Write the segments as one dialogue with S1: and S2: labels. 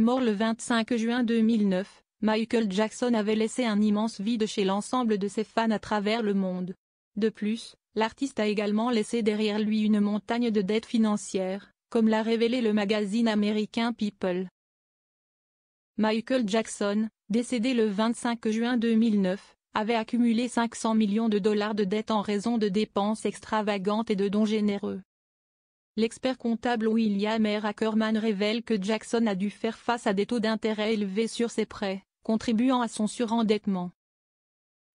S1: Mort le 25 juin 2009, Michael Jackson avait laissé un immense vide chez l'ensemble de ses fans à travers le monde. De plus, l'artiste a également laissé derrière lui une montagne de dettes financières, comme l'a révélé le magazine américain People. Michael Jackson, décédé le 25 juin 2009, avait accumulé 500 millions de dollars de dettes en raison de dépenses extravagantes et de dons généreux. L'expert comptable William R. Ackerman révèle que Jackson a dû faire face à des taux d'intérêt élevés sur ses prêts, contribuant à son surendettement.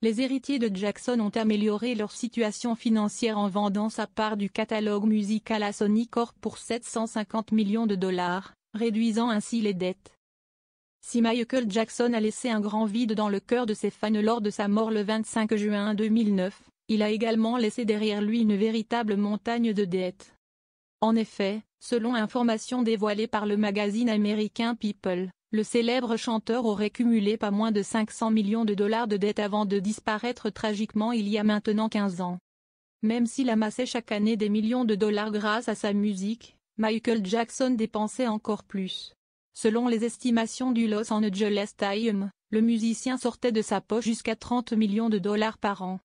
S1: Les héritiers de Jackson ont amélioré leur situation financière en vendant sa part du catalogue musical à Sony Corp pour 750 millions de dollars, réduisant ainsi les dettes. Si Michael Jackson a laissé un grand vide dans le cœur de ses fans lors de sa mort le 25 juin 2009, il a également laissé derrière lui une véritable montagne de dettes. En effet, selon informations dévoilées par le magazine américain People, le célèbre chanteur aurait cumulé pas moins de 500 millions de dollars de dettes avant de disparaître tragiquement il y a maintenant 15 ans. Même s'il amassait chaque année des millions de dollars grâce à sa musique, Michael Jackson dépensait encore plus. Selon les estimations du Los Angeles Times, le musicien sortait de sa poche jusqu'à 30 millions de dollars par an.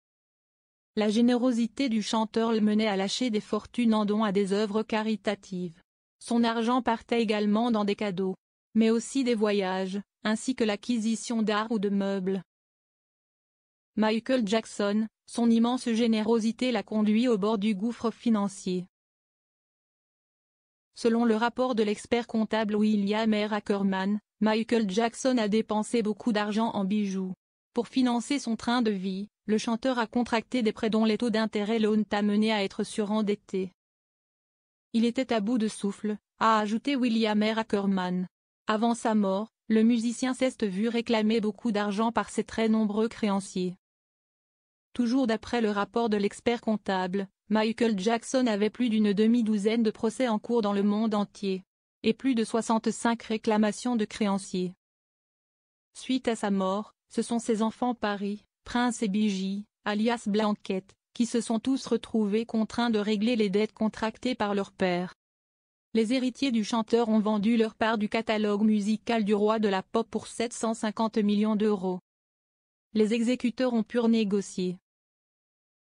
S1: La générosité du chanteur le menait à lâcher des fortunes en dons à des œuvres caritatives. Son argent partait également dans des cadeaux, mais aussi des voyages, ainsi que l'acquisition d'art ou de meubles. Michael Jackson, son immense générosité l'a conduit au bord du gouffre financier. Selon le rapport de l'expert comptable William R. Ackerman, Michael Jackson a dépensé beaucoup d'argent en bijoux. Pour financer son train de vie, le chanteur a contracté des prêts dont les taux d'intérêt l'ont amené à être surendetté. Il était à bout de souffle, a ajouté William R. Ackerman. Avant sa mort, le musicien s'est vu réclamer beaucoup d'argent par ses très nombreux créanciers. Toujours d'après le rapport de l'expert comptable, Michael Jackson avait plus d'une demi-douzaine de procès en cours dans le monde entier, et plus de 65 réclamations de créanciers. Suite à sa mort, ce sont ses enfants Paris, Prince et Biggie, alias Blanquette, qui se sont tous retrouvés contraints de régler les dettes contractées par leur père. Les héritiers du chanteur ont vendu leur part du catalogue musical du roi de la pop pour 750 millions d'euros. Les exécuteurs ont pu renégocier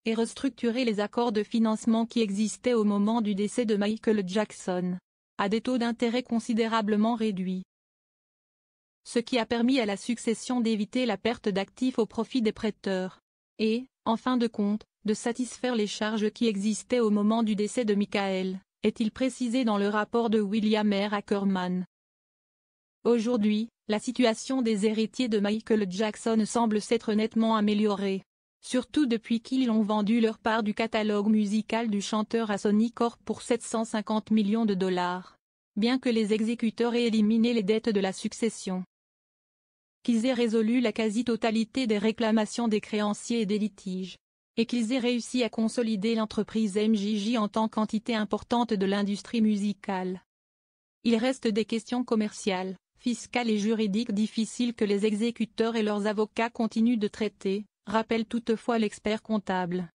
S1: et restructurer les accords de financement qui existaient au moment du décès de Michael Jackson, à des taux d'intérêt considérablement réduits. Ce qui a permis à la succession d'éviter la perte d'actifs au profit des prêteurs, et, en fin de compte, de satisfaire les charges qui existaient au moment du décès de Michael, est-il précisé dans le rapport de William R. Ackerman. Aujourd'hui, la situation des héritiers de Michael Jackson semble s'être nettement améliorée, surtout depuis qu'ils ont vendu leur part du catalogue musical du chanteur à Sony Corp pour 750 millions de dollars, bien que les exécuteurs aient éliminé les dettes de la succession. Qu'ils aient résolu la quasi-totalité des réclamations des créanciers et des litiges, et qu'ils aient réussi à consolider l'entreprise MJJ en tant qu'entité importante de l'industrie musicale. Il reste des questions commerciales, fiscales et juridiques difficiles que les exécuteurs et leurs avocats continuent de traiter, rappelle toutefois l'expert comptable.